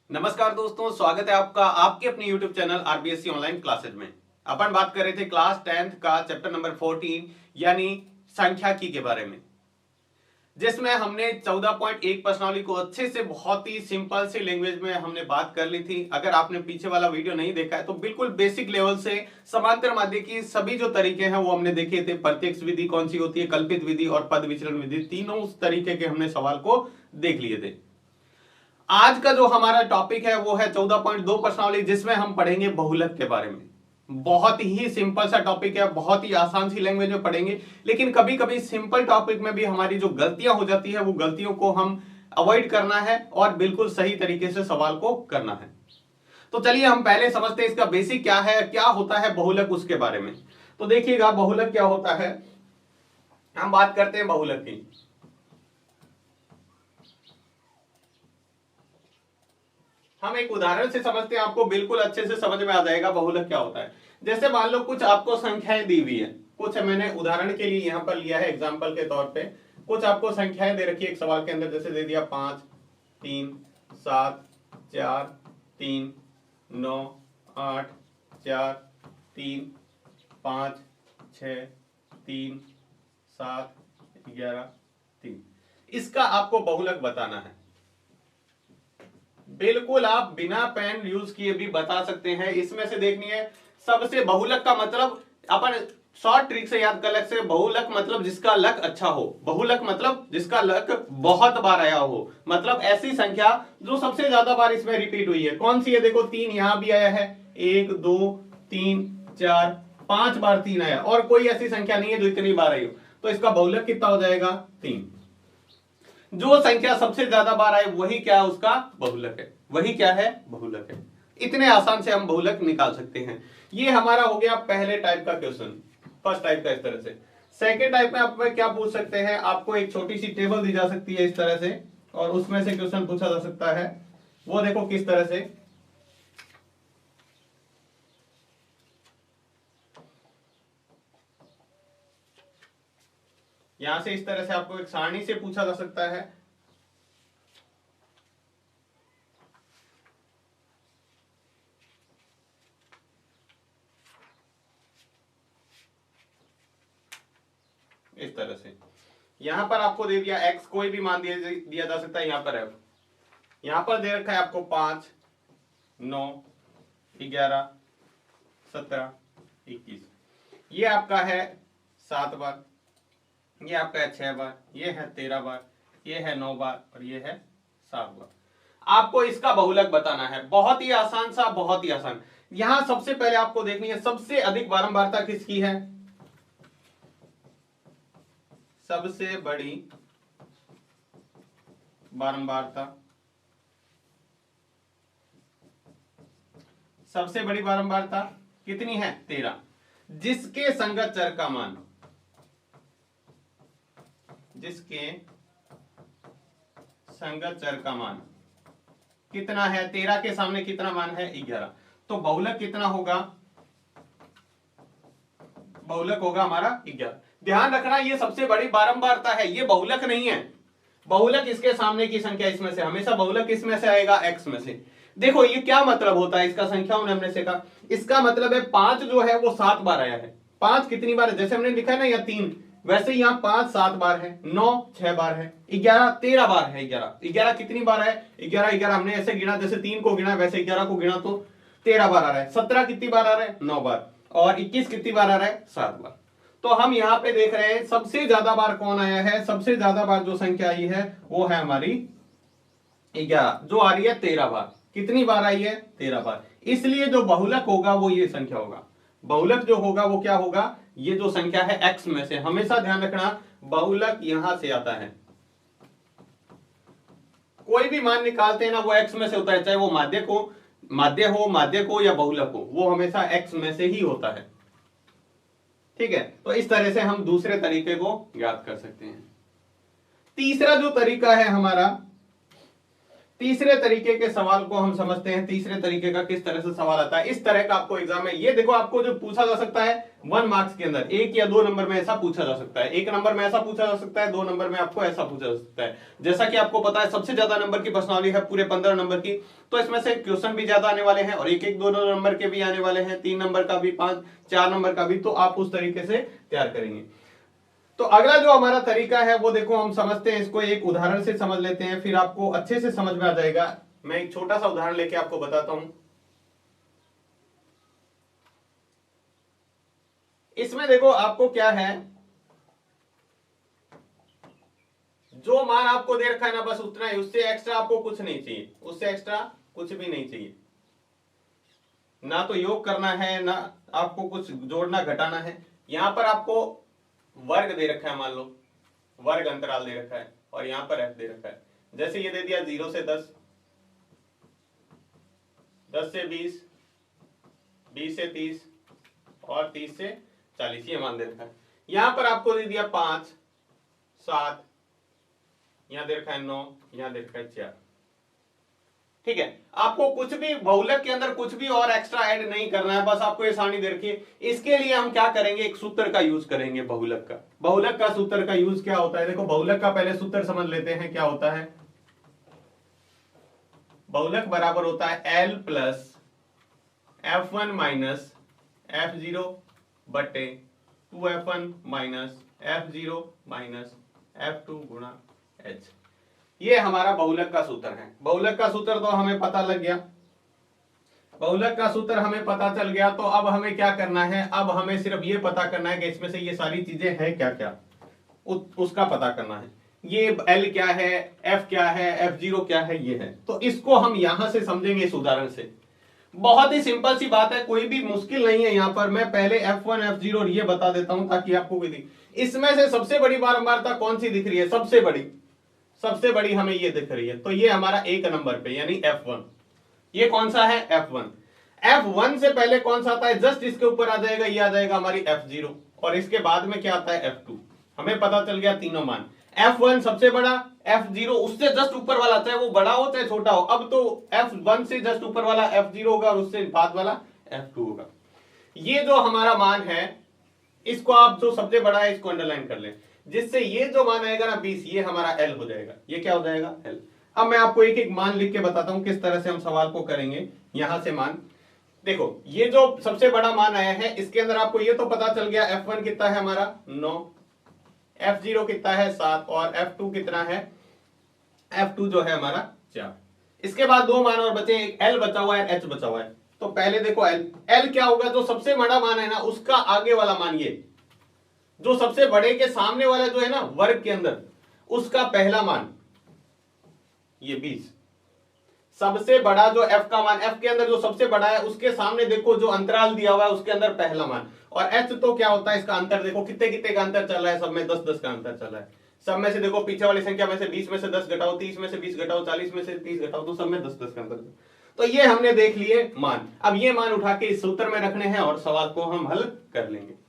नमस्कार दोस्तों, स्वागत है आपका आपके अपने YouTube channel RBSC online classes में। अपन बात कर रहे थे क्लास 10th का चैप्टर नंबर 14 यानी सांख्यिकी के बारे में, जिसमें हमने 14.1 प्रश्नावली को अच्छे से बहुत ही सिंपल सी लैंग्वेज में हमने बात कर ली थी। अगर आपने पीछे वाला वीडियो नहीं देखा है तो बिल्कुल बेसिक लेवल से समांतर माध्य की सभी जो तरीके हैं वो हमने देखे थे। प्रत्यक्ष विधि कौन सी होती है, कल्पित विधि और पद विचलन विधि, तीनों उस तरीके के हमने सवाल को देख लिए थे। आज का जो हमारा टॉपिक है वो है 14.2 प्रश्नावली, जिसमें हम पढ़ेंगे बहुलक के बारे में। बहुत ही सिंपल सा टॉपिक है, बहुत ही आसान सी लैंग्वेज में पढ़ेंगे, लेकिन कभी कभी सिंपल टॉपिक में भी हमारी जो गलतियां हो जाती है वो गलतियों को हम अवॉइड करना है और बिल्कुल सही तरीके से सवाल को करना है। तो चलिए हम पहले समझते हैं इसका बेसिक क्या है, क्या होता है बहुलक, उसके बारे में। तो देखिएगा बहुलक क्या होता है। हम बात करते हैं बहुलक की। हम एक उदाहरण से समझते हैं, आपको बिल्कुल अच्छे से समझ में आ जाएगा बहुलक क्या होता है। जैसे मान लो कुछ आपको संख्याएं दी हुई है, कुछ मैंने उदाहरण के लिए यहां पर लिया है एग्जांपल के तौर पे। कुछ आपको संख्याएं दे रखी है एक सवाल के अंदर, जैसे दे दिया 5, 3, 7, 4, 3, 9, 8, 4, 3, 5, 6, 3, 7, 11, 3। इसका आपको बहुलक बताना है। बिल्कुल आप बिना पेन यूज किए भी बता सकते हैं। इसमें से देखनी है सबसे बहुलक का मतलब, अपन शॉर्ट ट्रिक से याद कर सकते हैं। बहुलक मतलब जिसका लक अच्छा हो, बहुलक मतलब जिसका लक बहुत बार आया हो, मतलब ऐसी संख्या जो सबसे ज्यादा बार इसमें रिपीट हुई है। कौन सी है? देखो 3 यहां भी आया है, 1 2 3 4 5 बार 3 आया, और कोई ऐसी संख्या नहीं है जो इतनी बार आई हो। तो इसका बहुलक कितना हो जाएगा? 3। जो संख्या सबसे ज्यादा बार आए वही क्या है? उसका बहुलक है। वही क्या है? बहुलक है। इतने आसान से हम बहुलक निकाल सकते हैं। ये हमारा हो गया पहले टाइप का क्वेश्चन, फर्स्ट टाइप का इस तरह से। सेकेंड टाइप में आप क्या पूछ सकते हैं, आपको एक छोटी सी टेबल दी जा सकती है इस तरह से, और उसमें से क्वेश्चन पूछा जा सकता है। वो देखो किस तरह से, यहां से इस तरह से आपको एक सारणी से पूछा जा सकता है। इस तरह से यहां पर आपको दे दिया x, कोई भी मान दिया जा सकता है। यहां पर f, यहां पर दे रखा है आपको 5, 9, 11, 17, 21। ये आपका है 7 बार, ये आपका है 6 बार, ये है 13 बार, ये है 9 बार, और ये है 7 बार। आपको इसका बहुलक बताना है। बहुत ही आसान सा, बहुत ही आसान। यहां सबसे पहले आपको देखनी है सबसे अधिक बारंबारता किसकी है। सबसे बड़ी बारंबारता, सबसे बड़ी बारंबारता कितनी है? 13। जिसके संगत चर का मान, जिसके संगत चर का मान कितना है? 13 के सामने कितना मान है? 11। तो बहुलक कितना होगा? बहुलक होगा हमारा 11। ध्यान रखना ये सबसे बड़ी बारंबारता है, ये बहुलक नहीं है। बहुलक इसके सामने की संख्या, इसमें से हमेशा बहुलक इसमें से आएगा, x में से। देखो ये क्या मतलब होता है इसका, संख्याओं ने हमने सीखा। इसका मतलब है 5 जो है वो 7 बार आया है। 5 कितनी बार है? जैसे हमने लिखा है ना, या 3, वैसे यहाँ 5 7 बार है, 9 6 बार है, 11 13 बार है। 11 कितनी बार है? 11 हमने ऐसे गिना, जैसे 3 को गिना वैसे 11 को गिना तो 13 बार आ रहा है। 17 कितनी बार आ रहा है? 9 बार। और 21 कितनी बार आ रहा है? 7 बार। तो हम यहाँ पे देख रहे हैं सबसे ज्यादा बार कौन आया है। सबसे ज्यादा बार जो संख्या आई है वो है हमारी 11, जो आ रही है 13 बार। कितनी बार आई है? 13 बार। इसलिए जो बहुलक होगा वो ये संख्या होगा। बहुलक जो होगा वो क्या होगा? ये जो संख्या है x में से। हमेशा ध्यान रखना बहुलक यहां से आता है। कोई भी मान निकालते हैं ना वो x में से होता है, चाहे वो माध्य को या बहुलक हो, वो हमेशा x में से ही होता है। ठीक है, तो इस तरह से हम दूसरे तरीके को याद कर सकते हैं। तीसरा जो तरीका है हमारा, तीसरे तरीके के सवाल को हम समझते हैं। तीसरे तरीके का किस तरह से सवाल आता है, इस तरह का आपको एग्जाम में, ये देखो आपको जो पूछा जा सकता है 1 मार्क्स के अंदर 1 या 2 नंबर में ऐसा पूछा जा सकता है। 1 नंबर में ऐसा पूछा जा सकता है, 2 नंबर में आपको ऐसा पूछा जा सकता है। जैसा कि आपको पता है सबसे ज्यादा नंबर की प्रश्नावली है पूरे 15 नंबर की, तो इसमें से क्वेश्चन भी ज्यादा आने वाले हैं और एक 2 नंबर के भी आने वाले हैं, 3 नंबर का भी, 5 4 नंबर का भी, तो आप उस तरीके से तैयार करेंगे। तो अगला जो हमारा तरीका है वो देखो हम समझते हैं, इसको एक उदाहरण से समझ लेते हैं, फिर आपको अच्छे से समझ में आ जाएगा। मैं एक छोटा सा उदाहरण लेके आपको बताता हूं। इसमें देखो आपको क्या है, जो मान आपको दे रखा है ना बस उतना ही, उससे एक्स्ट्रा आपको कुछ नहीं चाहिए, उससे एक्स्ट्रा कुछ भी नहीं चाहिए, ना तो योग करना है ना आपको कुछ जोड़ना घटाना है। यहां पर आपको वर्ग दे रखा है, मान लो वर्ग अंतराल दे रखा है और यहां पर f दे रखा है। जैसे ये दे दिया 0 से 10, 10 से 20, 20 से 30 और 30 से 40, ये मान दे रखा है। यहां पर आपको दे दिया 5, 7, यहां दे रखा है 9, यहां दे रखा है 4। ठीक है, आपको कुछ भी बहुलक के अंदर कुछ भी और एक्स्ट्रा ऐड नहीं करना है, बस आपको ये सारणी दे रखी है। इसके लिए हम क्या करेंगे, एक सूत्र का यूज करेंगे बहुलक का। बहुलक का सूत्र का यूज क्या होता है, देखो बहुलक का पहले सूत्र समझ लेते हैं क्या होता है। बहुलक बराबर होता है L plus F1 minus F0 बटे 2F1 minus F0 minus F2 गुणा H। ये हमारा बहुलक का सूत्र है। बहुलक का सूत्र तो हमें पता लग गया, बहुलक का सूत्र हमें पता चल गया। तो अब हमें क्या करना है, अब हमें सिर्फ ये पता करना है कि इसमें से ये सारी चीजें हैं क्या क्या, उसका पता करना है। ये L क्या है, F क्या है, F0 क्या है, ये है। तो इसको हम यहां से समझेंगे इस उदाहरण से। बहुत ही सिंपल सी बात है, कोई भी मुश्किल नहीं है। यहां पर मैं पहले F1 F0 ये बता देता हूं ताकि आपको कोई दिख, इसमें से सबसे बड़ी बारंबारता कौन सी दिख रही है, सबसे बड़ी हमें ये दिख रही है। तो ये हमारा 1 नंबर पे यानी F1, ये कौन सा है F1। F1 से पहले कौन सा आता है, जस्ट इसके ऊपर आ जाएगा, ये आ जाएगा हमारी F0 और इसके बाद में क्या आता है F2। हमें पता चल गया तीनों मान। F1 सबसे बड़ा, F0 उससे जस्ट ऊपर वाला, चाहे वो बड़ा हो चाहे छोटा हो। अब तो F1 से जस्ट ऊपर वाला F0 होगा और उससे बाद वाला F2 होगा। ये जो हमारा मान है, इसको आप जो सबसे बड़ा है इसको अंडरलाइन कर लें, जिससे ये जो मान आएगा ना 20, ये हमारा L हो जाएगा। ये क्या हो जाएगा, L। अब मैं आपको एक एक मान लिख के बताता हूं किस तरह से हम सवाल को करेंगे। यहां से मान देखो, ये जो सबसे बड़ा मान आया है इसके अंदर आपको ये तो पता चल गया F1 कितना है हमारा 9, F0 कितना है 7 और F2 कितना है, F2 जो है हमारा 4। इसके बाद दो मान और बचे, एक L बचा हुआ है, H बचा हुआ है। तो पहले देखो L क्या होगा, जो सबसे बड़ा मान है ना उसका आगे वाला मान, ये जो सबसे बड़े के सामने वाला जो है ना वर्ग के अंदर, उसका पहला मान ये 20। सबसे बड़ा जो F का मान, F के अंदर जो सबसे बड़ा है उसके सामने देखो जो अंतराल दिया हुआ है उसके अंदर पहला मान। और H तो क्या होता है, इसका अंतर देखो कितने कितने का अंतर चल रहा है, सब में 10-10 का अंतर चल रहा है। सब में से देखो पीछे वाली संख्या में से 20 में से 10 घटाओ, 30 में से 20 घटाओ, 40 में से 30 घटाओ, तो सब में 10-10 का अंतर। तो ये हमने देख लिए मान। अब ये मान उठा के इस सूत्र में रखने हैं और सवाल को हम हल कर लेंगे।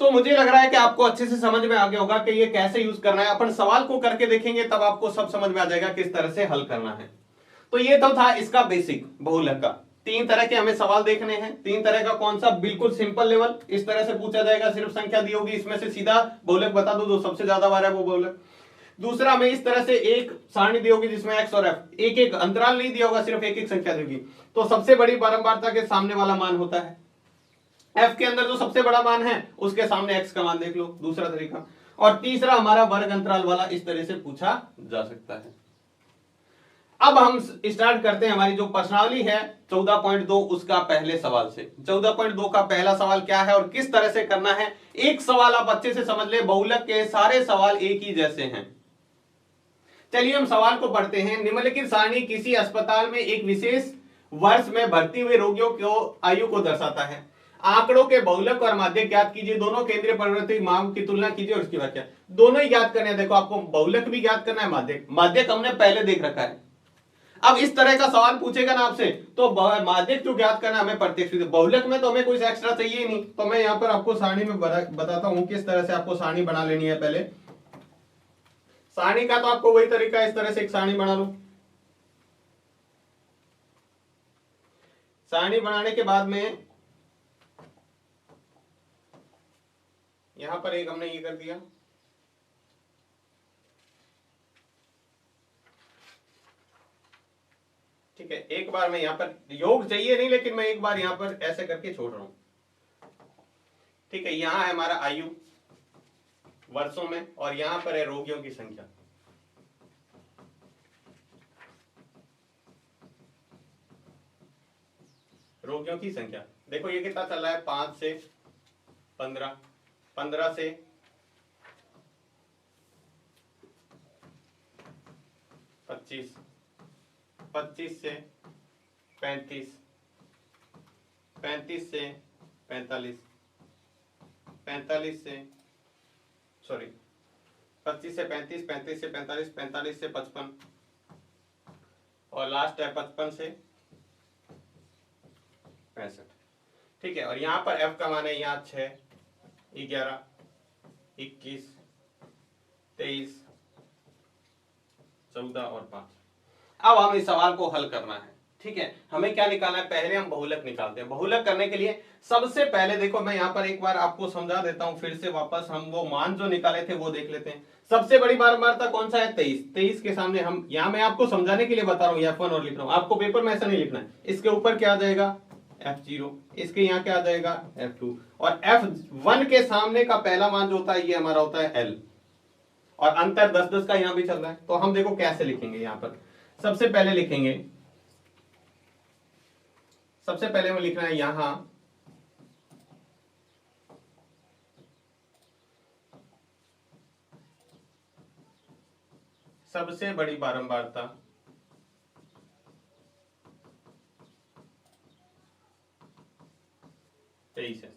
तो मुझे लग रहा है कि आपको अच्छे से समझ में आ गया होगा कि ये कैसे यूज करना है। अपन सवाल को करके देखेंगे तब आपको सब समझ में आ जाएगा किस तरह से हल करना है। तो ये तो था इसका बेसिक बहुलक का। 3 तरह के हमें सवाल देखने हैं। 3 तरह का कौन सा, बिल्कुल सिंपल लेवल, इस तरह से पूछा जाएगा, सिर्फ संख्या दी होगी, इसमें से सीधा बहुलक बता दो, जो सबसे ज्यादा बार है वो बहुलक। दूसरा में इस तरह से एक सारणी दी होगी जिसमें x और f, एक एक अंतराल नहीं दिया होगा, सिर्फ एक एक संख्या देगी, तो सबसे बड़ी बारंबारता के सामने वाला मान होता है। f के अंदर जो सबसे बड़ा मान है उसके सामने x का मान देख लो, दूसरा तरीका। और तीसरा हमारा वर्ग अंतराल वाला, इस तरह से पूछा जा सकता है। अब हम स्टार्ट करते हैं हमारी जो प्रश्नावली है 14.2 उसका पहले सवाल से। 14.2 का पहला सवाल क्या है और किस तरह से करना है, एक सवाल आप अच्छे से समझ ले, बहुलक के सारे सवाल एक ही जैसे हैं। चलिए हम सवाल को पढ़ते हैं। निम्नलिखित सारणी किसी अस्पताल में एक विशेष वर्ष में भर्ती हुए रोगियों को आयु को दर्शाता है। आंकड़ों के बहुलक और माध्यक ज्ञात कीजिए, दोनों केंद्रीय परिवर्ती मान की तुलना कीजिए और उसकी व्याख्या। दोनों ही ज्ञात करने हैं। देखो आपको बहुलक भी ज्ञात करना है, माध्यक हमने पहले देख रखा है। अब इस तरह का सवाल पूछेगा ना आपसे तो माध्यक जो ज्ञात करना हमें प्रत्यक्ष, बहुलक में तो हमें कोई एक्स्ट्रा चाहिए ही नहीं। तो मैं यहाँ पर आपको सारणी में बताता हूं किस तरह से आपको सारणी बना लेनी है। पहले सारणी का तो आपको वही तरीका, इस तरह से एक सारणी बना लो। सारणी बनाने के बाद में यहां पर एक हमने ये कर दिया, ठीक है। एक बार मैं यहां पर योग चाहिए नहीं, लेकिन मैं एक बार यहां पर ऐसे करके छोड़ रहा हूं, ठीक है। यहां है हमारा आयु वर्षों में और यहां पर है रोगियों की संख्या। रोगियों की संख्या देखो ये कितना चल रहा है, 5 से 15, 15 से 25, 25 से 35, 35 से 45, 45 से 25 से 35, 35 से 45, 45 से 55 और लास्ट है 55 से 65, ठीक है। और यहां पर f का मान है यहाँ 6, 11, 21, 23, 14 और 5। अब हम इस सवाल को हल करना है, ठीक है। हमें क्या निकालना है, पहले हम बहुलक निकालते हैं। बहुलक करने के लिए सबसे पहले देखो मैं यहाँ पर एक बार आपको समझा देता हूं, फिर से वापस हम वो मान जो निकाले थे वो देख लेते हैं। सबसे बड़ी बारंबारता कौन सा है, 23। 23 के सामने हम यहाँ मैं आपको समझाने के लिए बता रहा हूँ F1 और लिख रहा हूँ, आपको पेपर में ऐसा नहीं लिखना है। इसके ऊपर क्या आ जाएगा F0, इसके यहाँ क्या आ जाएगा F2 और F1 के सामने का पहला मान जो होता है ये हमारा होता है L और अंतर 10-10 का यहाँ भी चल रहा है। तो हम देखो कैसे लिखेंगे, यहाँ पर सबसे पहले लिखेंगे, सबसे पहले हमें लिखना है यहां सबसे बड़ी बारंबारता तेईस है।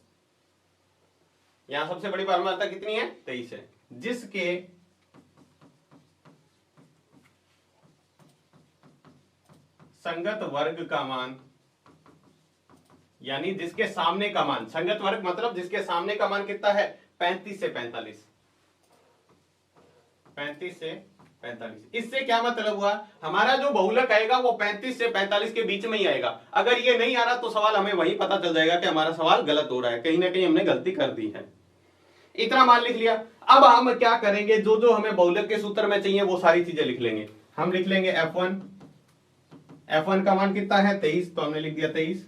यहां सबसे बड़ी बारंबारता कितनी है, 23 है, जिसके संगत वर्ग का मान, यानी जिसके सामने का मान, संगत वर्ग मतलब जिसके सामने का मान कितना है 35 से 45, 35 से 45। इससे क्या मतलब हुआ, हमारा जो बहुलक आएगा वो 35 से 45 के बीच में ही आएगा। अगर ये नहीं आ रहा तो सवाल हमें वही पता चल जाएगा कि हमारा सवाल गलत हो रहा है, कहीं ना कहीं हमने गलती कर दी है। इतना मान लिख लिया। अब हम क्या करेंगे, जो जो हमें बहुलक के सूत्र में चाहिए वो सारी चीजें लिख लेंगे। हम लिख लेंगे F1, F1 का मान कितना है 23, तो हमने लिख दिया 23।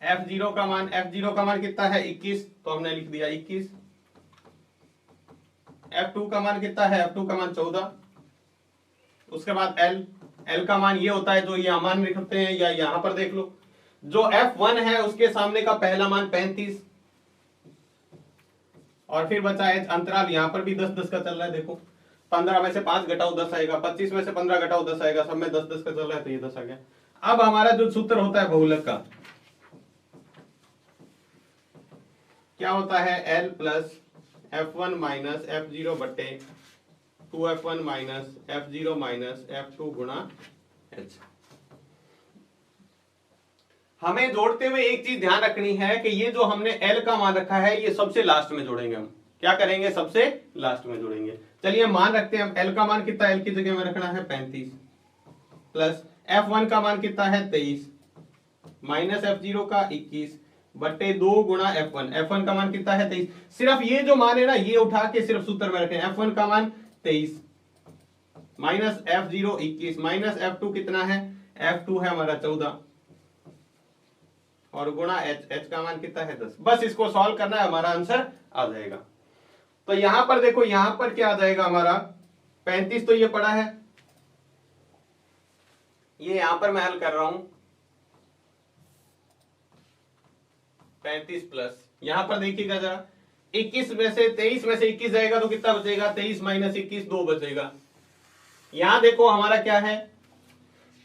F0 का मान, F0 का मान कितना है 21, तो हमने लिख दिया 21। F2 का मान कितना है, F2 का मान 14। उसके बाद L का मान ये होता है जो ये मान लिखते हैं, या यहां पर देख लो जो F1 है उसके सामने का पहला मान 35 और फिर बचा है अंतराल, यहां पर भी 10-10 का चल रहा है। देखो 15 में से 5 घटाओ 10 आएगा, 25 में से 15 घटाओ 10 आएगा, सब में 10-10 का चल रहा है तो ये 10 आ गया। अब हमारा जो सूत्र होता है बहुलक का क्या होता है, L plus F1 minus F0 बटे 2F1 minus F0 minus F2 गुणा H। हमें जोड़ते हुए एक चीज ध्यान रखनी है कि ये जो हमने L का मान रखा है ये सबसे लास्ट में जोड़ेंगे। हम क्या करेंगे, सबसे लास्ट में जोड़ेंगे। चलिए मान रखते हैं, L का मान कितना, L की जगह में रखना है 35 प्लस F1 का मान कितना है 23 माइनस F0 का 21 बट्टे 2 गुणा F1। F1 का मान कितना है 23। सिर्फ ये जो मान है ना ये उठा के सिर्फ सूत्र में रखें। F1 का मान 23 माइनस F0 21 माइनस F2 कितना है, F2 है हमारा 14 और गुणा H का मान कितना है 10। बस इसको सॉल्व करना है, हमारा आंसर आ जाएगा। तो यहां पर देखो, यहां पर क्या आ जाएगा हमारा 35, तो ये पड़ा है, ये यहां पर मैं हल कर रहा हूं 35 प्लस, यहां पर देखिएगा जरा 21 में से 23 में से 21 जाएगा तो कितना बचेगा, 23 माइनस 21 2 बचेगा। यहां देखो हमारा क्या है,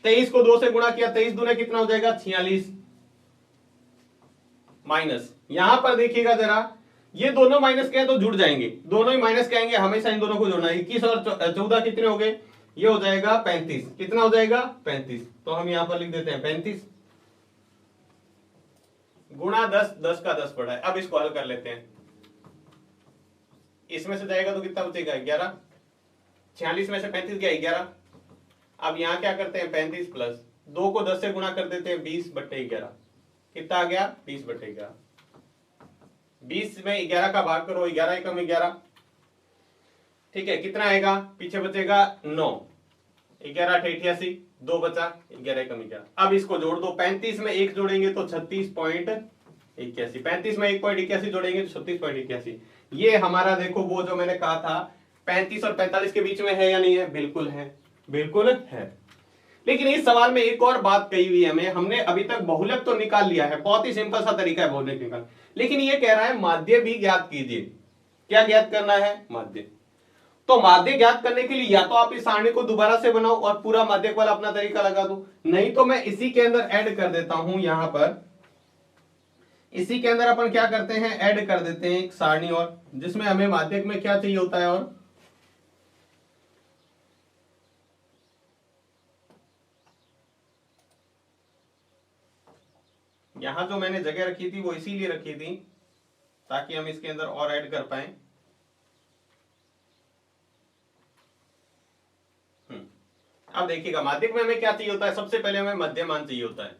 23 को 2 से गुणा किया, 23 दूने कितना हो जाएगा 46 माइनस, यहां पर देखिएगा जरा ये दोनों माइनस के हैं तो जुड़ जाएंगे, दोनों ही माइनस के आएंगे, हमेशा इन दोनों को जोड़ना है। 21 और 14 कितने हो गए, ये हो जाएगा 35, कितना हो जाएगा 35, तो हम यहां पर लिख देते हैं 35 गुणा 10, 10 का 10 पड़ा है। अब इसको हल कर लेते हैं, इसमें से जाएगा तो कितना बचेगा 11, 46 में से 35 गया 11, अब यहाँ क्या करते हैं 35 प्लस 2 को 10 से गुणा कर देते हैं 20/11 कितना आ गया 20/11। 20 में 11 का भाग करो 11 एकम 11 ठीक है कितना आएगा पीछे बचेगा 9 11 88 2 बचा 11 एकम 11। अब इसको जोड़ दो 35 में 1 जोड़ेंगे तो 36.81 35 में 1.81 जोड़ेंगे तो 36.81। ये हमारा देखो वो जो मैंने कहा था 35 और 45 के बीच में है या नहीं है बिल्कुल है बिल्कुल है। लेकिन इस सवाल में एक और बात कही हुई है हमें हमने अभी तक बहुलक तो निकाल लिया है बहुत ही सिंपल सा तरीका है बहुलक निकाल लेकिन ये कह रहा है माध्य भी ज्ञात कीजिए। क्या ज्ञात करना है माध्य। तो माध्य ज्ञात करने के लिए या तो आप इस सारणी को दोबारा से बनाओ और पूरा माध्यक वाला अपना तरीका लगा दो नहीं तो मैं इसी के अंदर ऐड कर देता हूं यहां पर इसी के अंदर अपन क्या करते हैं ऐड कर देते हैं एक सारणी और जिसमें हमें माध्यक में क्या चाहिए होता है और यहां जो मैंने जगह रखी थी वो इसीलिए रखी थी ताकि हम इसके अंदर और ऐड कर पाए। अब देखिएगा माध्यक में हमें क्या चाहिए होता है सबसे पहले हमें मध्यमान चाहिए होता है।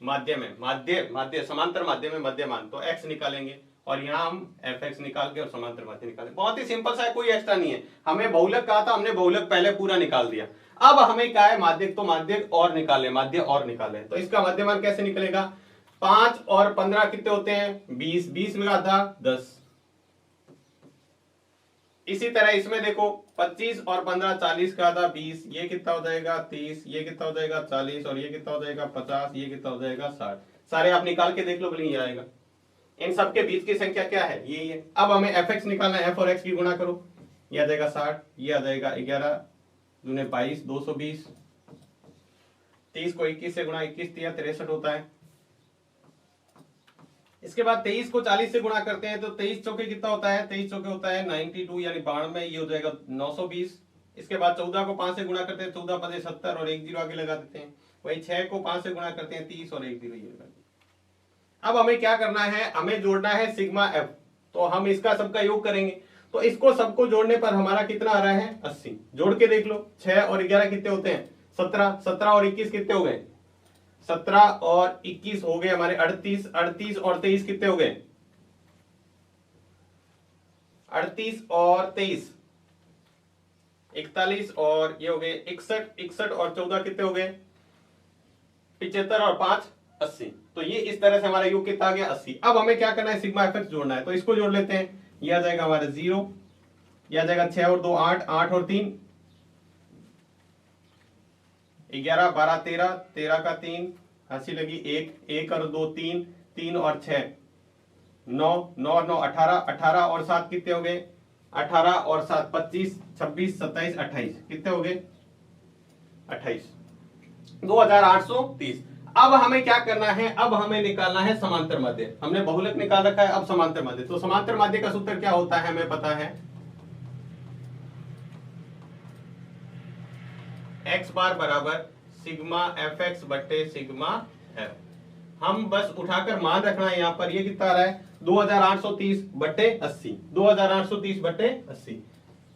माध्य में माध्य समांतर माध्य में मध्यमान तो x निकालेंगे और यहां हम fx निकाल के और समांतर माध्य निकालेंगे बहुत ही सिंपल सा है कोई एक्स्ट्रा नहीं है। हमें बहुलक कहा था हमने बहुलक पहले पूरा निकाल दिया। अब हमें क्या है माध्यक तो माध्यक और निकाले माध्य और निकाले तो इसका मध्यमान कैसे निकलेगा 5 और 15 कितने होते हैं 20 20 में आधा 10। इसी तरह इसमें देखो 25 और 15 40 का आधा 20 ये कितना हो जाएगा 30 ये कितना हो जाएगा 40 और ये कितना हो जाएगा 50 ये कितना हो जाएगा 60। सारे आप निकाल के देख लो बोले ये आएगा। इन सब के बीच की संख्या क्या है ये है। अब हमें fx निकालना है f और x की गुणा करो ये आ जाएगा 60 ये आ जाएगा 11 दूने 22 220 30 को 21 से गुणा 21 तिया 63 होता है। इसके बाद 23 को 40 से गुणा करते हैं तो 23 चौके कितना होता है 23 चौके होता है 92 यानी 92 ये हो जाएगा 920। इसके बाद 14 को 5 से गुणा करते हैं 14 5 70 और 1 0 आगे लगा देते हैं। वही 6 को 5 से गुणा करते हैं 30 और 1 0 ये लगा। अब हमें क्या करना है हमें जोड़ना है सिग्मा एफ तो हम इसका सबका योग करेंगे तो इसको सबको जोड़ने पर हमारा कितना आ रहा है 80। जोड़ के देख लो 6 और 11 कितने होते हैं 17 17 और 21 कितने हो गए 17 और 21 हो गए हमारे 38 38 और 23 कितने हो गए 38 और 23 41 और ये हो गए 61 61 और 14 कितने हो गए 75 और 5 80। तो ये इस तरह से हमारा योग कितना आ गया 80। अब हमें क्या करना है सिग्मा एफएक्स जोड़ना है तो इसको जोड़ लेते हैं ये आ जाएगा हमारा 0 ये आ जाएगा 6 और 2 8 8 और 3 11 12 13 13 का 3 हंसी लगी 1 1 और 2 3 3 और 6 9 9 और 9 18 18 और 7 कितने हो गए 18 और 7 25 26 27 28 कितने हो गए 28 2830। अब हमें क्या करना है अब हमें निकालना है समांतर माध्य। हमने बहुलक निकाल रखा है अब समांतर माध्य। तो समांतर माध्य का सूत्र क्या होता है हमें पता है x बार बराबर सिग्मा एफ एक्स बटे सिग्मा एफ। हम बस उठाकर मान रखना है यहां पर ये कितना आ रहा है 2830 बटे 80 2830 बटे 80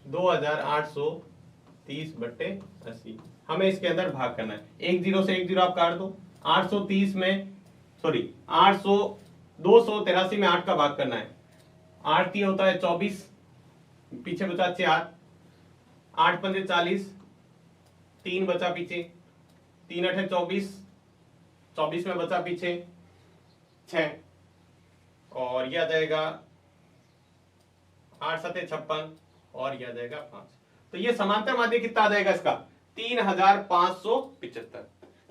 2830 बटे 80। हमें इसके अंदर भाग करना है 1 0 से 1 0 आप काट दो 830 में सॉरी 283 में 8 का भाग करना है 8 की होता है 24 पीछे बचा 4 8 पंजे 40 3 बचा पीछे 3 8 24 24 में बचा पीछे 6 और यह आ जाएगा 8 7 56 और यह आ जाएगा 5। तो ये समांतर माध्य कितना आ जाएगा इसका 3575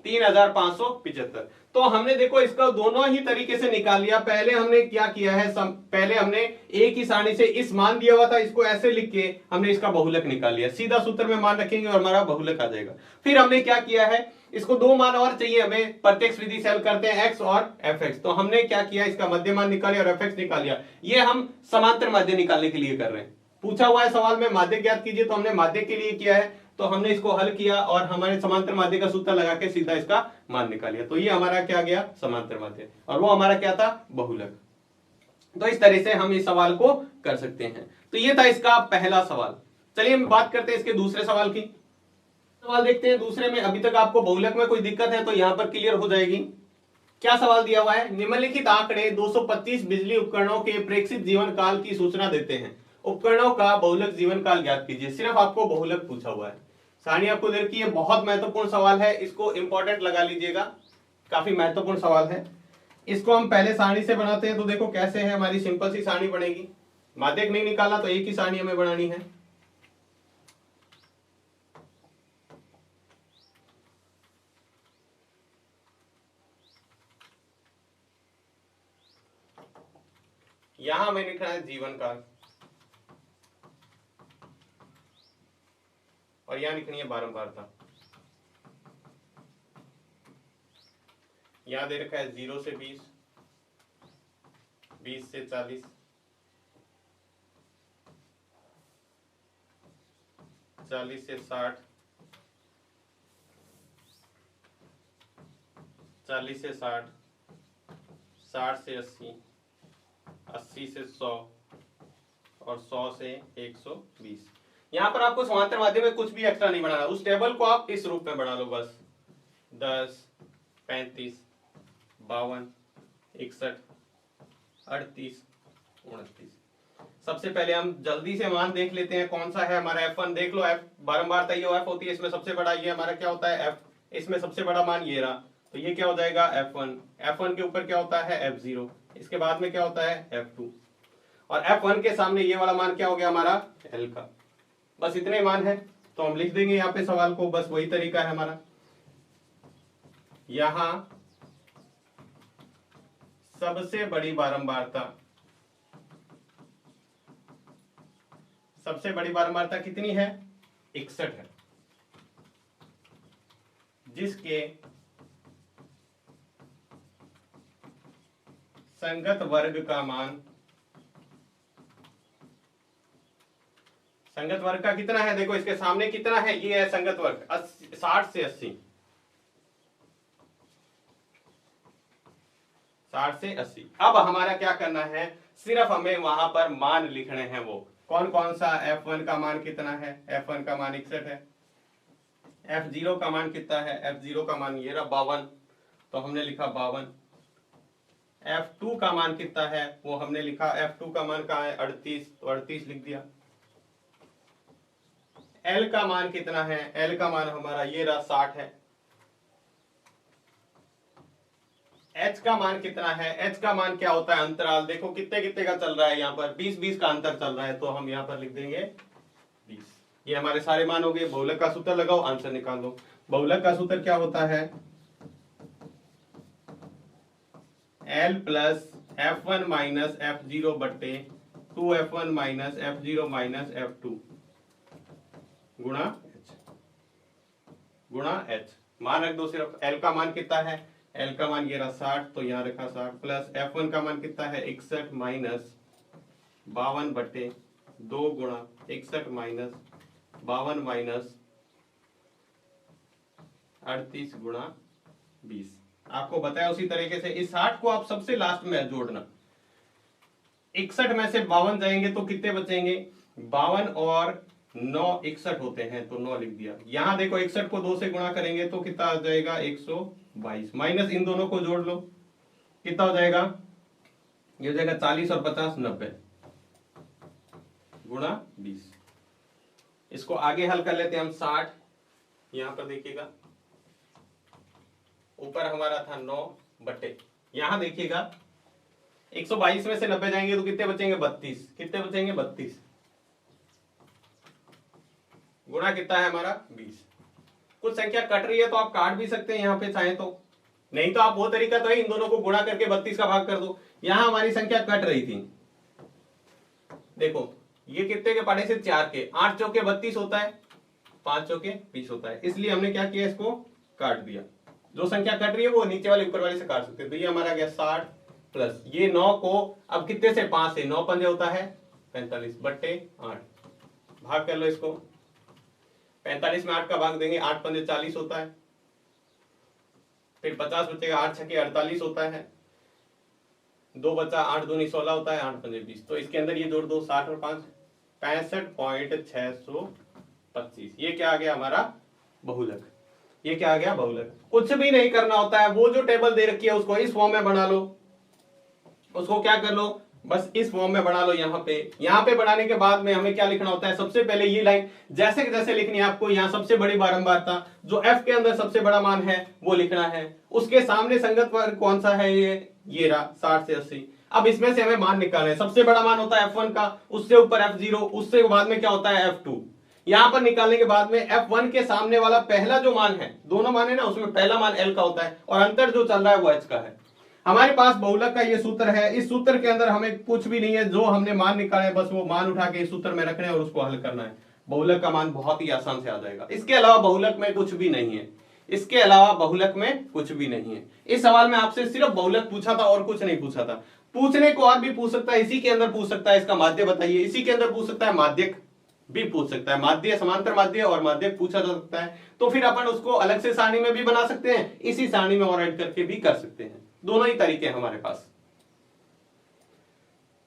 3575। तो हमने देखो इसका दोनों ही तरीके से निकाल लिया। पहले हमने क्या किया है पहले हमने एक ही सारणी से इस मान दिया हुआ था इसको ऐसे लिख के हमने इसका बहुलक निकाल लिया। सीधा सूत्र में मान रखेंगे और हमारा बहुलक आ जाएगा। फिर हमने क्या किया है इसको दो मान और चाहिए हमें प्रत्यक्ष विधि से हल करते हैं x और fx। तो हमने क्या किया इसका मध्यमान निकाल लिया और fx निकाल लिया। ये हम समांतर माध्य निकालने के लिए कर रहे हैं। पूछा हुआ है सवाल में माध्य ज्ञात कीजिए तो हमने माध्य के लिए किया है तो हमने इसको हल किया और हमारे समांतर माध्य का सूत्र लगा के सीधा इसका मान निकाल लिया। तो ये हमारा क्या गया समांतर माध्य और वो हमारा क्या था बहुलक। तो इस तरह से हम इस सवाल को कर सकते हैं। तो ये था इसका पहला सवाल। चलिए हम बात करते हैं इसके दूसरे सवाल की। सवाल देखते हैं दूसरे में। अभी तक आपको बहुलक में कोई दिक्कत है तो यहां पर क्लियर हो जाएगी। क्या सवाल दिया हुआ है, निम्नलिखित आंकड़े 225 बिजली उपकरणों के प्रेक्षित जीवन काल की सूचना देते हैं, उपकरणों का बहुलक जीवन काल ज्ञात कीजिए। सिर्फ आपको बहुलक पूछा हुआ है। सारणी आपको दे रखी है, बहुत महत्वपूर्ण सवाल है, इसको इंपॉर्टेंट लगा लीजिएगा, काफी महत्वपूर्ण सवाल है। इसको हम पहले सारणी से बनाते हैं, तो देखो कैसे है, हमारी सिंपल सी सारणी बनेगी। माध्यक नहीं निकाला तो एक ही सारणी हमें बनानी है। यहां हमें लिखना है जीवन काल और यहां लिखनी है बारंबारता। यहां दे रखा है 0 से 20, 20 से 40, 40 से 60, 40 से 60, 60 से 80, 80 से 100 और 100 से 120। यहां पर आपको समांतर माध्यम में कुछ भी एक्स्ट्रा नहीं बनाना, उस टेबल को आप इस रूप में बना लो बस। 10, 35, 52, 61, 38, 29। सबसे पहले हम जल्दी से मान देख लेते हैं कौन सा है हमारा F1। देख लो, F बारंबारता ये F होती है, इसमें सबसे बड़ा ये हमारा क्या होता है F, इसमें सबसे बड़ा मान ये रहा, तो ये क्या हो जाएगा F1। F1 के ऊपर क्या होता है F0, इसके बाद में क्या होता है F2 और F1 के सामने ये वाला मान क्या हो गया हमारा L का। बस इतने मान है तो हम लिख देंगे यहाँ पे सवाल को, बस वही तरीका है हमारा। यहां सबसे बड़ी बारंबारता, सबसे बड़ी बारंबारता कितनी है 61 है, जिसके संगत वर्ग का मान, संगत वर्ग का कितना है, देखो इसके सामने कितना है, ये है संगत वर्ग 60 से 80, 60 से 80। अब हमारा क्या करना है, सिर्फ हमें वहां पर मान लिखने हैं। वो कौन कौन सा, F1 का मान कितना है, F1 का मान 61 है, F0 का मान कितना है, F0 का मान ये रहा 52, तो हमने लिखा 52। F2 का मान कितना है, वो हमने लिखा, F2 का मान कहाँ है 38, तो 38 लिख दिया। L का मान कितना है, L का मान हमारा ये रहा 60 है। H का मान कितना है, H का मान क्या होता है अंतराल, देखो कितने कितने का चल रहा है, यहाँ पर 20-20 का अंतर चल रहा है, तो हम यहाँ पर लिख देंगे 20। ये हमारे सारे मान हो गए। बहुलक का सूत्र लगाओ, आंसर निकाल दो। बहुलक का सूत्र क्या होता है, L plus F1 minus F0 बट्टे 2F1 minus F0 minus F2 गुणा H। मान रख दो सिर्फ। L का मान कितना है, L का मान ये रहा 60, तो यहाँ रखा 60, प्लस F1 का मान कितना है 61 माइनस 52 बटे 2 गुणा 61 माइनस 52 माइनस 38 गुणा 20। आपको बताया उसी तरीके से इस 60 को आप सबसे लास्ट में जोड़ना। 61 में से 52 जाएंगे तो कितने बचेंगे, 52 और 9 61 होते हैं, तो 9 लिख दिया। यहां देखो 61 को 2 से गुणा करेंगे तो कितना आ जाएगा 122, माइनस इन दोनों को जोड़ लो, कितना हो जाएगा, ये हो जाएगा 40 और 50 90 गुणा 20। इसको आगे हल कर लेते हैं हम। 60 यहां पर देखिएगा, ऊपर हमारा था 9 बटे, यहां देखिएगा 122 में से 90 जाएंगे तो कितने बचेंगे 32, कितने बचेंगे 32 गुणा कितना है हमारा 20। कुछ संख्या कट रही है तो आप काट भी सकते हैं यहाँ पे चाहे तो, नहीं तो आप वो तरीका तो है इन दोनों को गुणा करके 32 का भाग कर दो। यहां हमारी संख्या कट रही थी, देखो ये कितने के पढ़े से 4 के, 8 चौके 32 होता है, 5 चौके 20 होता है, इसलिए हमने क्या किया इसको काट दिया। जो संख्या कट रही है वो नीचे वाले ऊपर वाले से काट सकते हैं। तो ये हमारा गया 60 प्लस ये 9 को अब कितने से 5 से, 9 पंजे होता है 45 बट्टे 8, भाग कर लो इसको। 45 में 8 का भाग देंगे, 8 पंजे 40 होता है, फिर 50 बचेगा, 8 छके 48 होता है, 2 बचा, 8 दूनी 16 होता है, 8 पंजे 20, तो इसके अंदर ये जोड़ दो 60 और 5 65.625। ये क्या आ गया हमारा बहुलक। ये क्या आ गया? बहुलक। कुछ भी नहीं करना होता है, वो जो टेबल दे रखी है उसको इस फॉर्म में बना लो, उसको क्या कर लो, बस इस फॉर्म में बना लो। यहाँ पे बनाने के बाद में हमें क्या लिखना होता है? सबसे पहले ये लाइन जैसे जैसे लिखनी है आपको, यहाँ सबसे बड़ी बारंबारता जो f के अंदर सबसे बड़ा मान है वो लिखना है। उसके सामने संगत वर्ग कौन सा है? ये रहा 60 से 80। अब इसमें से हमें मान निकालना है। सबसे बड़ा मान होता है f1 का, उससे ऊपर f0, उससे बाद में क्या होता है? f2। यहां पर निकालने के बाद में f1 के सामने वाला पहला जो मान है, दोनों मान है ना, उसमें पहला मान l का होता है और अंतर जो चल रहा है वो h का है। हमारे पास बहुलक का ये सूत्र है। इस सूत्र के अंदर हमें कुछ भी नहीं है, जो हमने मान निकाले बस वो मान उठा के इस सूत्र में रखना है और उसको हल करना है। बहुलक का मान बहुत ही आसान से आ जाएगा। इसके अलावा बहुलक में कुछ भी नहीं है, इसके अलावा बहुलक में कुछ भी नहीं है। इस सवाल में आपसे सिर्फ बहुलक पूछा था और कुछ नहीं पूछा था। पूछने को और भी पूछ सकता है, इसी के अंदर पूछ सकता है इसका माध्य बताइए, इसी के अंदर पूछ सकता है माध्यक भी पूछ सकता है, माध्य, समांतर माध्य और माध्यक पूछा जा सकता है। तो फिर अपन उसको अलग से सारणी में भी बना सकते हैं, इसी सारणी में और ऐड करके भी कर सकते हैं। दोनों ही तरीके हैं हमारे पास।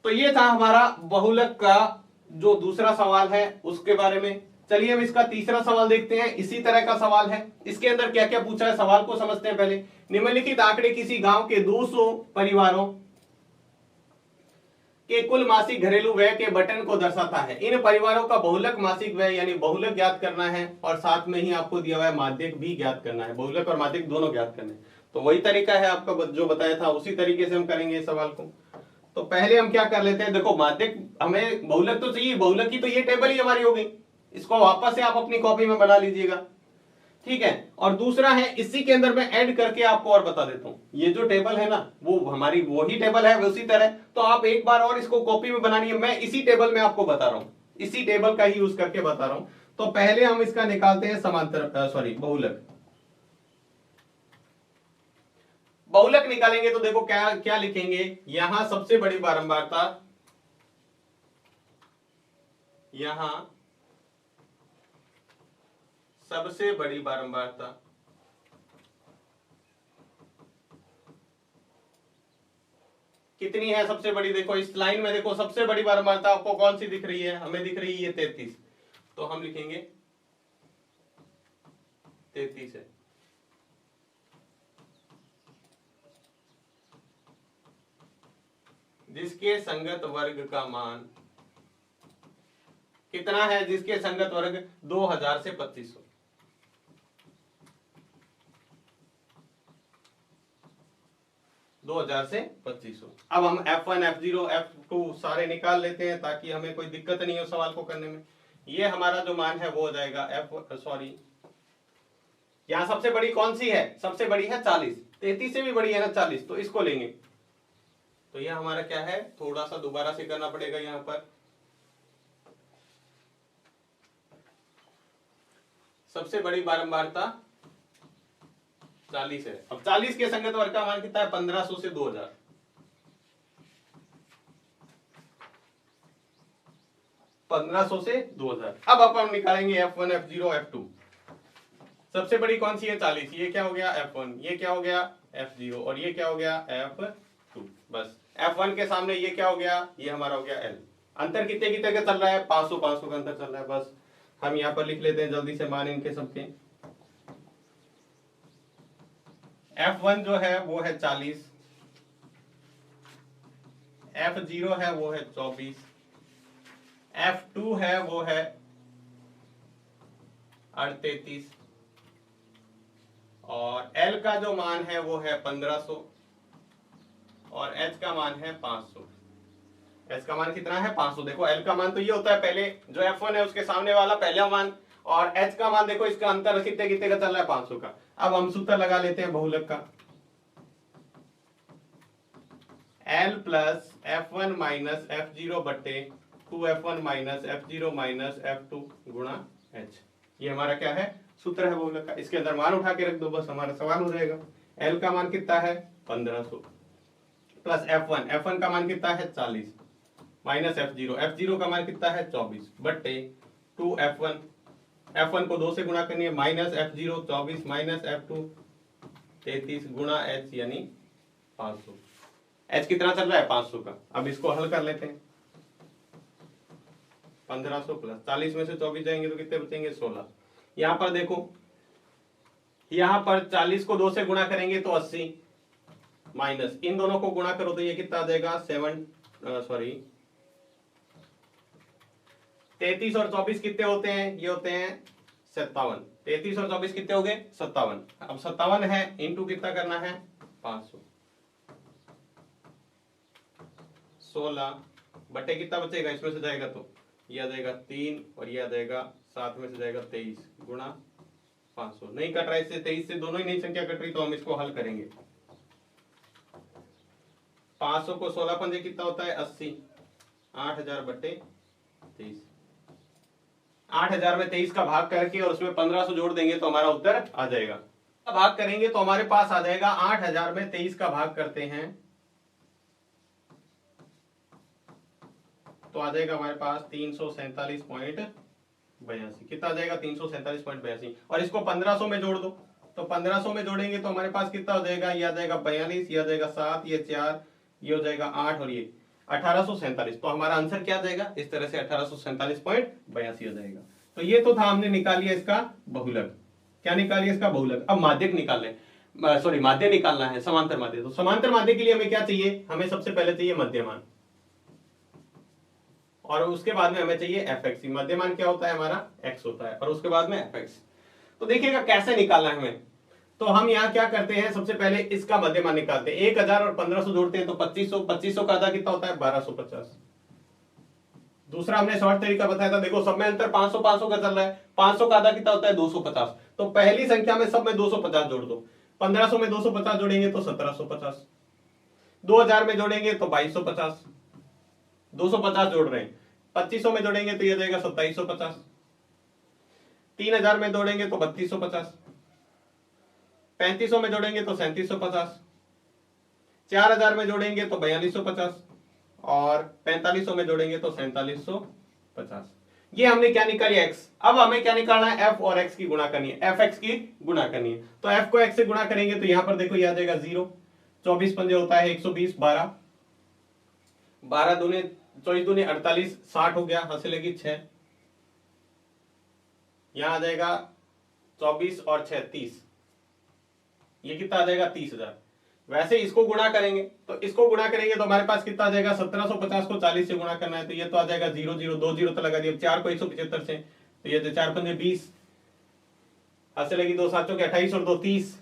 तो ये था हमारा बहुलक का जो दूसरा सवाल है उसके बारे में। चलिए अब इसका तीसरा सवाल देखते हैं। इसी तरह का सवाल है, इसके अंदर क्या क्या पूछा है सवाल को समझते हैं पहले। निम्नलिखित आंकड़े किसी गांव के 200 परिवारों के कुल मासिक घरेलू व्यय के बटन को दर्शाता है। इन परिवारों का बहुलक मासिक व्यय यानी बहुलक ज्ञात करना है और साथ में ही आपको दिया हुआ है माध्यक भी ज्ञात करना है। बहुलक और माध्यक दोनों ज्ञात करने हैं। तो वही तरीका है आपका जो बताया था, उसी तरीके से हम करेंगे इस सवाल को। तो पहले हम क्या कर लेते हैं, देखो माध्यक हमें बहुलक तो चाहिए, बहुलक की तो ये टेबल ही हमारी हो गई, इसको वापस से आप अपनी कॉपी में बना लीजिएगा, ठीक है। और दूसरा है, इसी के अंदर मैं ऐड करके आपको और बता देता हूं, ये जो टेबल है ना वो हमारी वही टेबल है उसी तरह, तो आप एक बार और इसको कॉपी में बनानी है। मैं इसी टेबल में आपको बता रहा हूं, इसी टेबल का ही यूज करके बता रहा हूं। तो पहले हम इसका निकालते हैं समांतर बहुलक। बहुलक निकालेंगे तो देखो क्या क्या लिखेंगे, यहां सबसे बड़ी बारंबारता, यहां सबसे बड़ी बारंबारता कितनी है? सबसे बड़ी देखो इस लाइन में, देखो सबसे बड़ी बारंबारता आपको कौन सी दिख रही है? हमें दिख रही है ये 33, तो हम लिखेंगे 33 है। जिसके संगत वर्ग का मान कितना है? जिसके संगत वर्ग 2000 से 2500, 2000 से 2500। अब हम F1, F0, F2 सारे निकाल लेते हैं ताकि हमें कोई दिक्कत नहीं हो सवाल को करने में। ये हमारा जो मान है वो हो जाएगा यहां सबसे बड़ी कौन सी है? सबसे बड़ी है 40, 33 से भी बड़ी है ना 40, तो इसको लेंगे। तो यह हमारा क्या है, थोड़ा सा दोबारा से करना पड़ेगा। यहां पर सबसे बड़ी बारंबारता 40 है। अब 40 के संगत वर्ग का मान कितना है? 1500 से 2000, 1500 से 2000। अब अपन निकालेंगे F1, F0, F2। सबसे बड़ी कौन सी है? 40। ये क्या हो गया? F1, ये क्या हो गया? F0 और ये क्या हो गया? F2। बस F1 के सामने ये क्या हो गया? ये हमारा हो गया L। अंतर कितने कितने का चल रहा है? 500 500 का अंतर चल रहा है। बस हम यहां पर लिख लेते हैं जल्दी से मान इनके सबके। F1 जो है वो है 40, F0 है वो है 24, F2 है वो है 38 और L का जो मान है वो है 1500 और H का मान है 500। H का मान कितना है? 500। देखो L का मान तो ये होता है पहले जो F1 है उसके सामने वाला पहला मान, और H का मान देखो इसका अंतर कितने कितने का चल रहा है? 500 का। अब हम सूत्र लगा लेते हैं बहुलक का, L plus F1 minus F0 बटे 2F1 minus F0 minus F2 गुणा H। ये हमारा क्या है? सूत्र है बहुलक का। इसके अंदर मान उठा के रख दो, बस हमारा सवाल हो जाएगा। L का मान कितना है? 1500 प्लस F1 का मान कितना है? 40 माइनस F0 का मान कितना है? 24 बटे 2F1 को 2 से गुणा करनी है, माइनस F0 24 माइनस F2 33 गुणा H यानी 500। H कितना चल रहा है? 500 का। अब इसको हल कर लेते हैं। 1500 प्लस 40 में से 24 जाएंगे तो कितने बचेंगे? 16। यहां पर देखो यहां पर 40 को 2 से गुणा करेंगे तो 80, माइनस इन दोनों को गुणा करो तो ये कितना आ जाएगा 33 और 24 कितने होते हैं, ये होते हैं 57। 33 और 24 कितने हो गए 57। अब 57 है इंटू कितना करना है 500, 16 बटे कितना बचेगा, इसमें से जाएगा तो ये आ जाएगा 3 और ये आ जाएगा 7 में से जाएगा 23 गुणा 500। नहीं कट रहा है इससे 23 से, दोनों ही नई संख्या कट रही, तो हम इसको हल करेंगे। 500 को 16 पंजे कितना होता है 80, 8000 बटे 23। 8000 में 23 का भाग करके और उसमें 1500 जोड़ देंगे तो हमारा उत्तर आ जाएगा। भाग करेंगे तो हमारे पास आ जाएगा 8000 में 23 का भाग करते हैं तो आ जाएगा हमारे पास 347.82। कितना आ जाएगा 347.82 और इसको 1500 में जोड़ दो तो 1500 में जोड़ेंगे तो हमारे पास कितना हो जाएगा, ये आ जाएगा 42, ये आ जाएगा 7, ये 4, ये हो जाएगा 8 और ये 1847। तो हमारा आंसर क्या आ जाएगा, इस तरह से 1847.82 हो जाएगा। तो ये तो था, हमने निकाल लिया इसका बहुलक। क्या निकाल लिया इसका बहुलक। अब माध्यक निकालने, सॉरी माध्य निकालना है, समांतर माध्य। तो समांतर माध्य के लिए हमें क्या चाहिए, हमें सबसे पहले चाहिए मध्यमान और उसके बाद में हमें चाहिए fx। मध्यमान क्या होता है हमारा x होता है और उसके बाद में fx। तो देखिएगा कैसे निकालना है हमें। तो हम यहाँ क्या करते हैं, सबसे पहले इसका मध्यमान निकालते हैं। 1000 और 1500 जोड़ते हैं तो 2500, 2500 का आधा कितना होता है 1250। दूसरा हमने शॉर्ट तरीका बताया था, देखो सब में अंतर 500 500 का चल रहा है, 500 का आधा कितना होता है 250। तो पहली संख्या में सब में 250 जोड़ दो। 1500 में 250 जोड़ेंगे तो 1750, 2000 में जोड़ेंगे तो 2250, 250 जोड़ रहे हैं। 2500 में जोड़ेंगे तो ये जाएगा 2750, 3000 में जोड़ेंगे तो 3250, 3500 में जोड़ेंगे तो 3750, 4000 में जोड़ेंगे तो 4250 और 4500 में जोड़ेंगे तो 4750। ये हमने क्या निकाली x। अब हमें क्या निकालना है, f और x की गुणा करनी है, fx की गुणा करनी है। तो f को x से गुणा करेंगे तो यहां पर देखो ये आ जाएगा 0, 24 पंजे होता है 120, 12 12 दूने 24 दूने 48, 60 हो गया, हासिल लगी 6। यहां आ जाएगा 24 और 6 30, ये कितना आ जाएगा 30000। वैसे इसको गुणा करेंगे तो इसको गुणा करेंगे तो हमारे पास कितना आ जाएगा 1750 को 40 से गुणा करना है तो ये तो आ जाएगा 0 0 2 0 तो लगा दिया। 4 को 175 से तो ये 4 पंजे 20, हासिल लगी 2 7 के 28 और 2 30,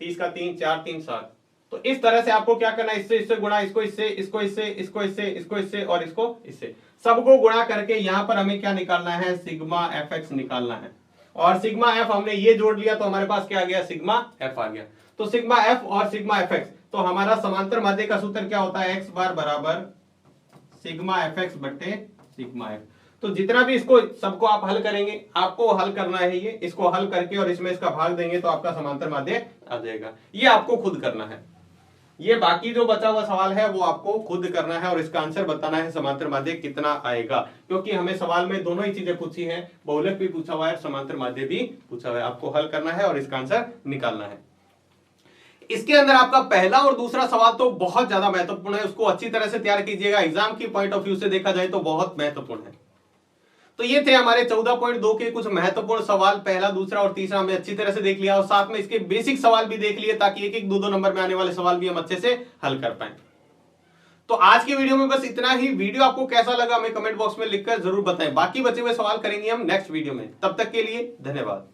30 का 3 4 3 7। तो इस तरह से आपको क्या करना है, इससे इससे गुणा, इसको इससे, इसको इससे, इसको इससे, इसको इससे और इसको इससे, सबको गुणा करके यहां पर हमें क्या निकालना है, सिग्मा fx निकालना है। और सिग्मा f हमने ये जोड़ लिया तो हमारे पास क्या आ गया, सिग्मा f आ गया। तो सिग्मा f और सिग्मा fx, तो हमारा समांतर माध्य का सूत्र क्या होता है, x बार बराबर सिग्मा fx बटे सिग्मा f। तो जितना भी इसको सबको आप हल करेंगे, आपको हल करना है ये, इसको हल करके और इसमें इसका भाग देंगे तो आपका समांतर माध्य आ जाएगा। ये आपको खुद करना है, ये बाकी जो बचा हुआ सवाल है वो आपको खुद करना है और इसका आंसर बताना है समांतर माध्य कितना आएगा। क्योंकि हमें सवाल में दोनों ही चीजें पूछी है, बहुलक भी पूछा हुआ है, समांतर माध्य भी पूछा हुआ है। आपको हल करना है और इसका आंसर निकालना है। इसके अंदर आपका पहला और दूसरा सवाल तो बहुत ज्यादा महत्वपूर्ण है, उसको अच्छी तरह से तैयार कीजिएगा। एग्जाम की पॉइंट ऑफ व्यू से देखा जाए तो बहुत महत्वपूर्ण है। तो ये थे हमारे 14.2 के कुछ महत्वपूर्ण सवाल, पहला दूसरा और तीसरा हमने अच्छी तरह से देख लिया और साथ में इसके बेसिक सवाल भी देख लिए ताकि एक एक दो दो नंबर में आने वाले सवाल भी हम अच्छे से हल कर पाए। तो आज की वीडियो में बस इतना ही। वीडियो आपको कैसा लगा हमें कमेंट बॉक्स में लिखकर जरूर बताएं। बाकी बचे हुए सवाल करेंगे हम नेक्स्ट वीडियो में। तब तक के लिए धन्यवाद।